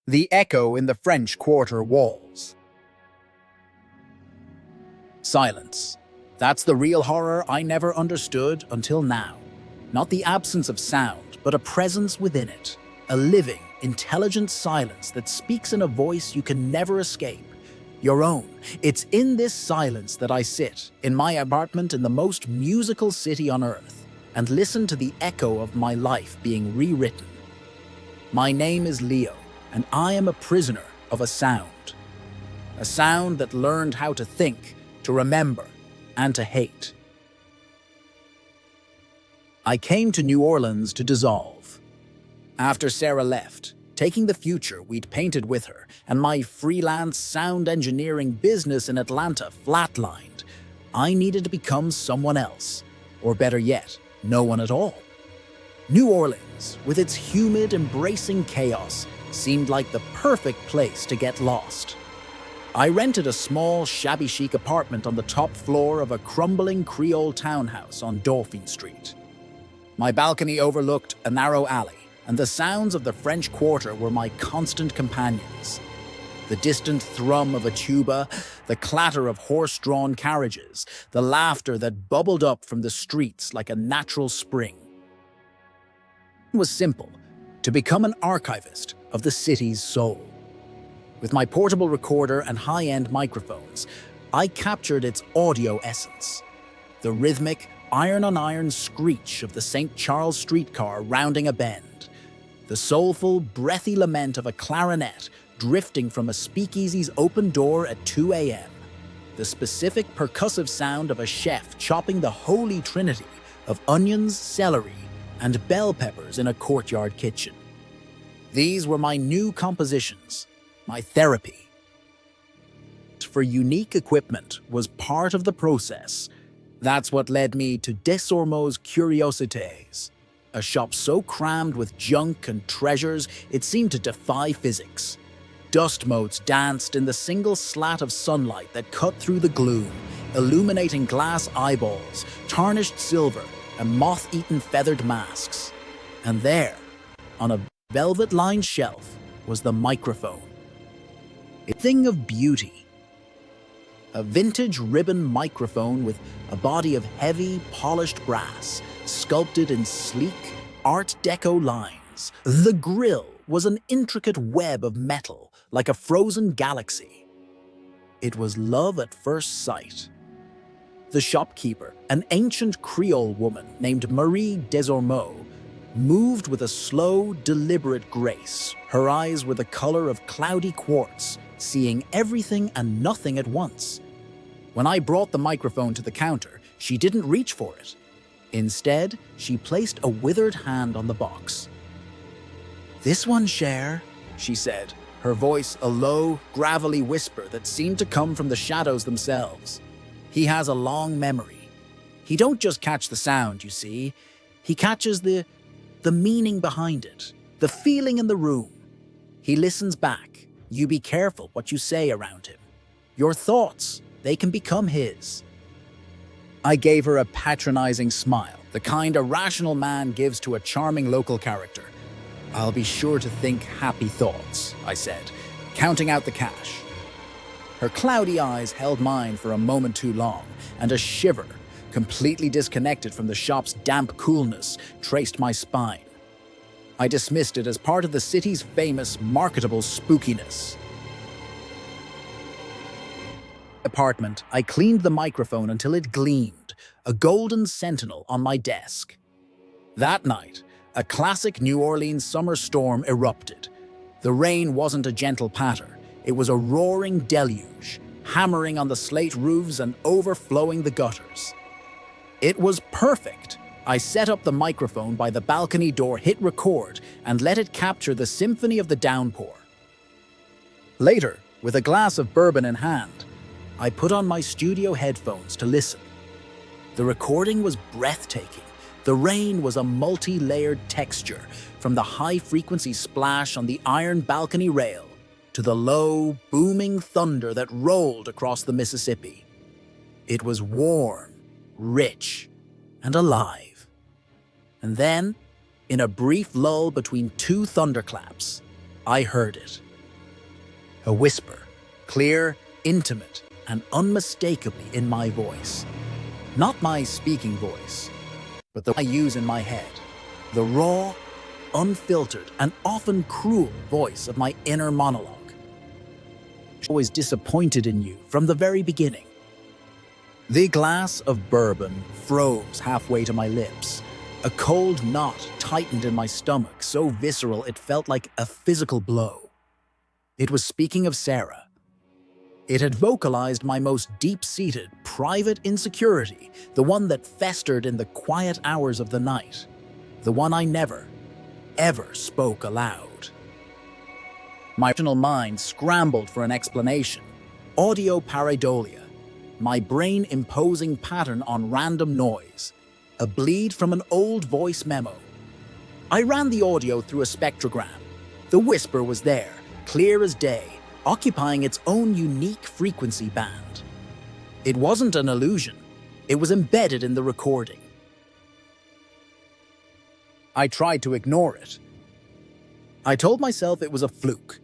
The echo in the French Quarter walls. Silence. That's the real horror I never understood until now. Not the absence of sound, but a presence within it. A living, intelligent silence that speaks in a voice you can never escape. Your own. It's in this silence that I sit, in my apartment in the most musical city on earth, and listen to the echo of my life being rewritten. My name is Leo, and I am a prisoner of a sound. A sound that learned how to think, to remember, and to hate. I came to New Orleans to dissolve. After Sarah left, taking the future we'd painted with her, and my freelance sound engineering business in Atlanta flatlined, I needed to become someone else, or better yet, no one at all. New Orleans, with its humid, embracing chaos, seemed like the perfect place to get lost. I rented a small, shabby chic apartment on the top floor of a crumbling Creole townhouse on Dauphine Street. My balcony overlooked a narrow alley, and the sounds of the French Quarter were my constant companions. The distant thrum of a tuba, the clatter of horse-drawn carriages, the laughter that bubbled up from the streets like a natural spring. It was simple, to become an archivist of the city's soul. With my portable recorder and high-end microphones, I captured its audio essence. The rhythmic, iron-on-iron screech of the St. Charles streetcar rounding a bend. The soulful, breathy lament of a clarinet drifting from a speakeasy's open door at 2 a.m. The specific percussive sound of a chef chopping the holy trinity of onions, celery, and bell peppers in a courtyard kitchen. These were my new compositions, my therapy. For unique equipment was part of the process. That's what led me to Desormeaux Curiosités, a shop so crammed with junk and treasures it seemed to defy physics. Dust motes danced in the single slat of sunlight that cut through the gloom, illuminating glass eyeballs, tarnished silver, and moth-eaten feathered masks. And there, on a velvet-lined shelf, was the microphone. A thing of beauty. A vintage ribbon microphone with a body of heavy, polished brass, sculpted in sleek, Art Deco lines. The grill was an intricate web of metal, like a frozen galaxy. It was love at first sight. The shopkeeper, an ancient Creole woman named Marie Desormeaux, moved with a slow, deliberate grace. Her eyes were the color of cloudy quartz, seeing everything and nothing at once. When I brought the microphone to the counter, she didn't reach for it. Instead, she placed a withered hand on the box. "This one, Cher," she said, her voice a low, gravelly whisper that seemed to come from the shadows themselves. "He has a long memory. He don't just catch the sound, you see. He catches the meaning behind it, the feeling in the room. He listens back. You be careful what you say around him. Your thoughts, they can become his." I gave her a patronizing smile, the kind a rational man gives to a charming local character. "I'll be sure to think happy thoughts," I said, counting out the cash. Her cloudy eyes held mine for a moment too long, and a shiver, completely disconnected from the shop's damp coolness, traced my spine. I dismissed it as part of the city's famous, marketable spookiness. Apartment, I cleaned the microphone until it gleamed, a golden sentinel on my desk. That night, a classic New Orleans summer storm erupted. The rain wasn't a gentle patter, it was a roaring deluge, hammering on the slate roofs and overflowing the gutters. It was perfect. I set up the microphone by the balcony door, hit record, and let it capture the symphony of the downpour. Later, with a glass of bourbon in hand, I put on my studio headphones to listen. The recording was breathtaking. The rain was a multi-layered texture, from the high-frequency splash on the iron balcony rail to the low, booming thunder that rolled across the Mississippi. It was warm, rich, and alive. And then, in a brief lull between two thunderclaps, I heard it. A whisper, clear, intimate, and unmistakably in my voice. Not my speaking voice, but the one I use in my head. The raw, unfiltered, and often cruel voice of my inner monologue. Always disappointed in you from the very beginning. The glass of bourbon froze halfway to my lips. A cold knot tightened in my stomach, so visceral it felt like a physical blow. It was speaking of Sarah. It had vocalized my most deep-seated, private insecurity, the one that festered in the quiet hours of the night, the one I never, ever spoke aloud. My rational mind scrambled for an explanation. Audio pareidolia, my brain imposing pattern on random noise, a bleed from an old voice memo. I ran the audio through a spectrogram. The whisper was there, clear as day, occupying its own unique frequency band. It wasn't an illusion. It was embedded in the recording. I tried to ignore it. I told myself it was a fluke.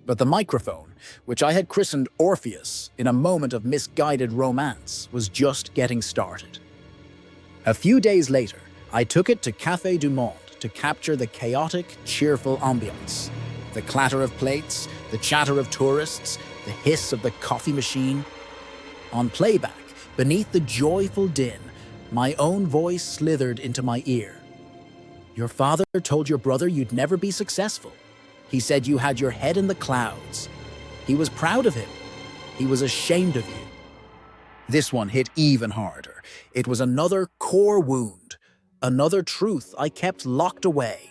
But the microphone, which I had christened Orpheus in a moment of misguided romance, was just getting started. A few days later, I took it to Café du Monde to capture the chaotic, cheerful ambiance. The clatter of plates, the chatter of tourists, the hiss of the coffee machine. On playback, beneath the joyful din, my own voice slithered into my ear. Your father told your brother you'd never be successful. He said you had your head in the clouds. He was proud of him. He was ashamed of you. This one hit even harder. It was another core wound, another truth I kept locked away.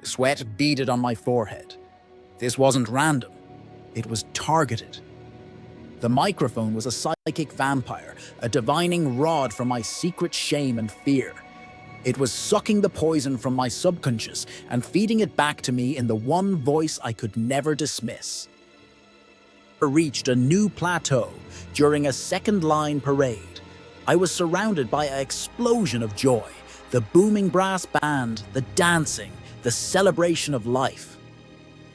Sweat beaded on my forehead. This wasn't random. It was targeted. The microphone was a psychic vampire, a divining rod from my secret shame and fear. It was sucking the poison from my subconscious and feeding it back to me in the one voice I could never dismiss. I reached a new plateau during a second-line parade. I was surrounded by an explosion of joy, the booming brass band, the dancing, the celebration of life.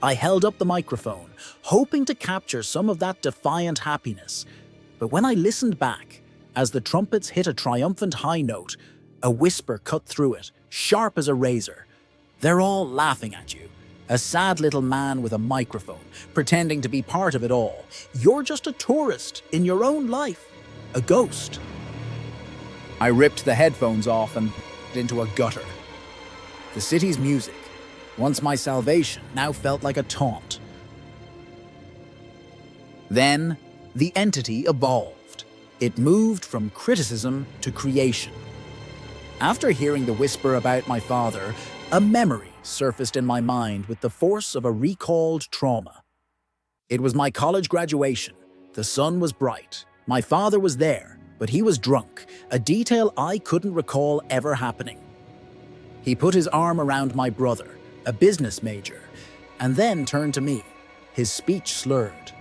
I held up the microphone, hoping to capture some of that defiant happiness. But when I listened back, as the trumpets hit a triumphant high note, a whisper cut through it, sharp as a razor. They're all laughing at you. A sad little man with a microphone, pretending to be part of it all. You're just a tourist in your own life, a ghost. I ripped the headphones off and into a gutter. The city's music, once my salvation, now felt like a taunt. Then, the entity evolved. It moved from criticism to creation. After hearing the whisper about my father, a memory surfaced in my mind with the force of a recalled trauma. It was my college graduation. The sun was bright. My father was there, but he was drunk, a detail I couldn't recall ever happening. He put his arm around my brother, a business major, and then turned to me, his speech slurred.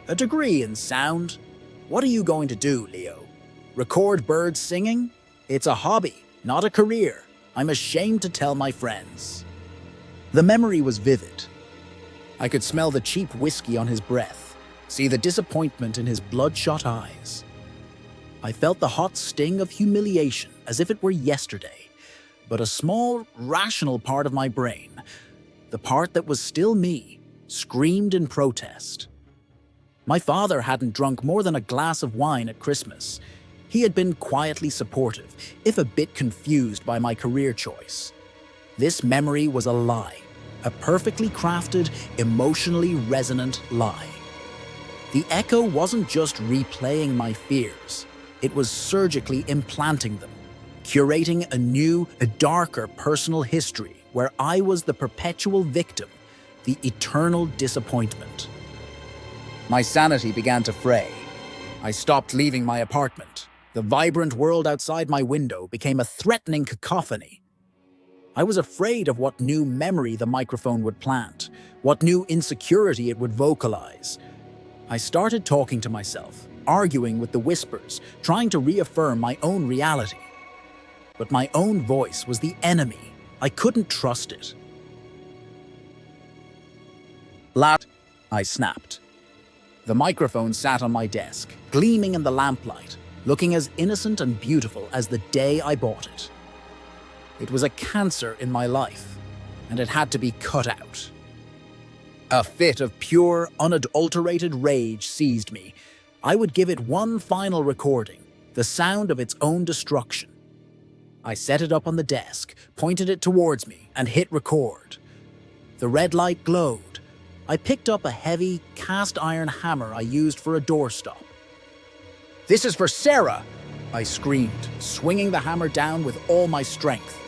A degree in sound? What are you going to do, Leo? Record birds singing? It's a hobby, not a career. I'm ashamed to tell my friends. The memory was vivid. I could smell the cheap whiskey on his breath, see the disappointment in his bloodshot eyes. I felt the hot sting of humiliation as if it were yesterday, but a small, rational part of my brain, the part that was still me, screamed in protest. My father hadn't drunk more than a glass of wine at Christmas. He had been quietly supportive, if a bit confused by my career choice. This memory was a lie, a perfectly crafted, emotionally resonant lie. The echo wasn't just replaying my fears, it was surgically implanting them, curating a new, a darker personal history where I was the perpetual victim, the eternal disappointment. My sanity began to fray. I stopped leaving my apartment. The vibrant world outside my window became a threatening cacophony. I was afraid of what new memory the microphone would plant, what new insecurity it would vocalize. I started talking to myself, arguing with the whispers, trying to reaffirm my own reality. But my own voice was the enemy. I couldn't trust it. I snapped. The microphone sat on my desk, gleaming in the lamplight, looking as innocent and beautiful as the day I bought it. It was a cancer in my life, and it had to be cut out. A fit of pure, unadulterated rage seized me. I would give it one final recording, the sound of its own destruction. I set it up on the desk, pointed it towards me, and hit record. The red light glowed. I picked up a heavy, cast-iron hammer I used for a doorstop. "This is for Sarah!" I screamed, swinging the hammer down with all my strength.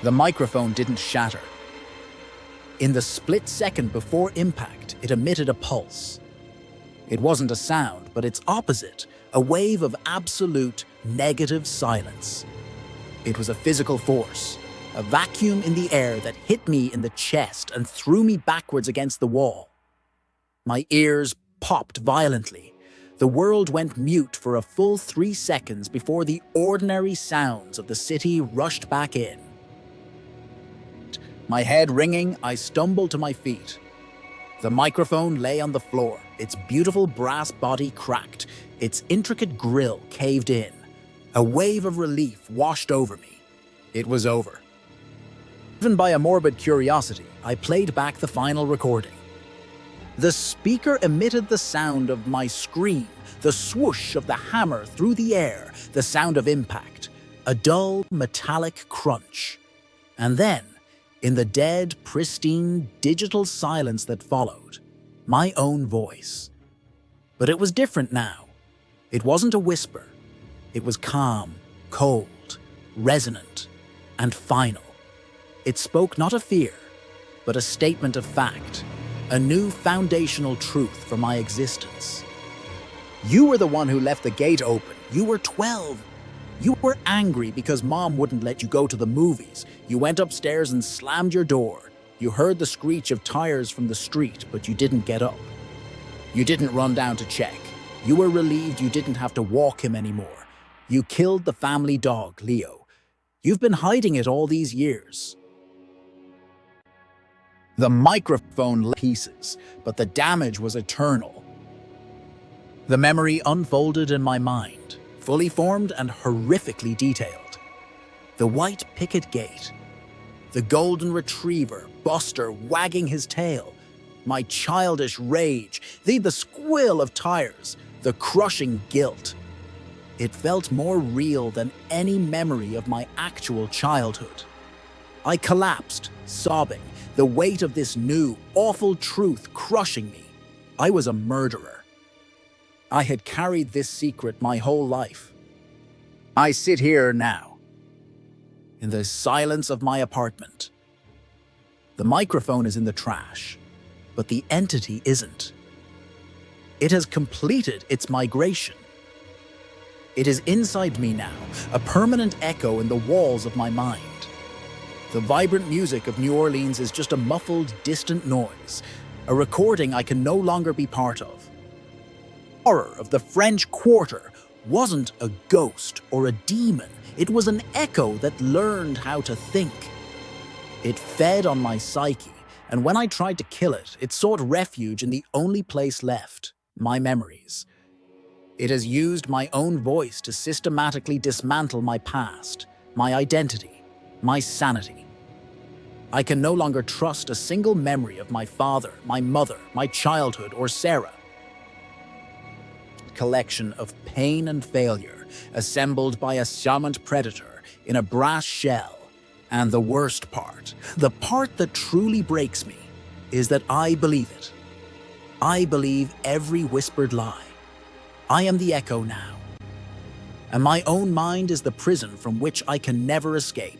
The microphone didn't shatter. In the split second before impact, it emitted a pulse. It wasn't a sound, but its opposite, a wave of absolute, negative silence. It was a physical force, a vacuum in the air that hit me in the chest and threw me backwards against the wall. My ears popped violently. The world went mute for a full 3 seconds before the ordinary sounds of the city rushed back in. My head ringing, I stumbled to my feet. The microphone lay on the floor, its beautiful brass body cracked, its intricate grille caved in. A wave of relief washed over me. It was over. Driven by a morbid curiosity, I played back the final recording. The speaker emitted the sound of my scream, the swoosh of the hammer through the air, the sound of impact, a dull, metallic crunch. And then, in the dead, pristine, digital silence that followed, my own voice. But it was different now. It wasn't a whisper. It was calm, cold, resonant, and final. It spoke not a fear, but a statement of fact, a new foundational truth for my existence. You were the one who left the gate open. You were 12. You were angry because Mom wouldn't let you go to the movies. You went upstairs and slammed your door. You heard the screech of tires from the street, but you didn't get up. You didn't run down to check. You were relieved you didn't have to walk him anymore. You killed the family dog, Leo. You've been hiding it all these years. The microphone lay in pieces, but the damage was eternal. The memory unfolded in my mind, fully formed and horrifically detailed. The white picket gate, the golden retriever, Buster wagging his tail, my childish rage, the squeal of tires, the crushing guilt. It felt more real than any memory of my actual childhood. I collapsed, sobbing, the weight of this new, awful truth crushing me. I was a murderer. I had carried this secret my whole life. I sit here now, in the silence of my apartment. The microphone is in the trash, but the entity isn't. It has completed its migration. It is inside me now, a permanent echo in the walls of my mind. The vibrant music of New Orleans is just a muffled, distant noise, a recording I can no longer be part of. The horror of the French Quarter wasn't a ghost or a demon. It was an echo that learned how to think. It fed on my psyche, and when I tried to kill it, it sought refuge in the only place left, my memories. It has used my own voice to systematically dismantle my past, my identity, my sanity. I can no longer trust a single memory of my father, my mother, my childhood, or Sarah. Collection of pain and failure, assembled by a summoned predator in a brass shell. And the worst part, the part that truly breaks me, is that I believe it. I believe every whispered lie. I am the echo now, and my own mind is the prison from which I can never escape.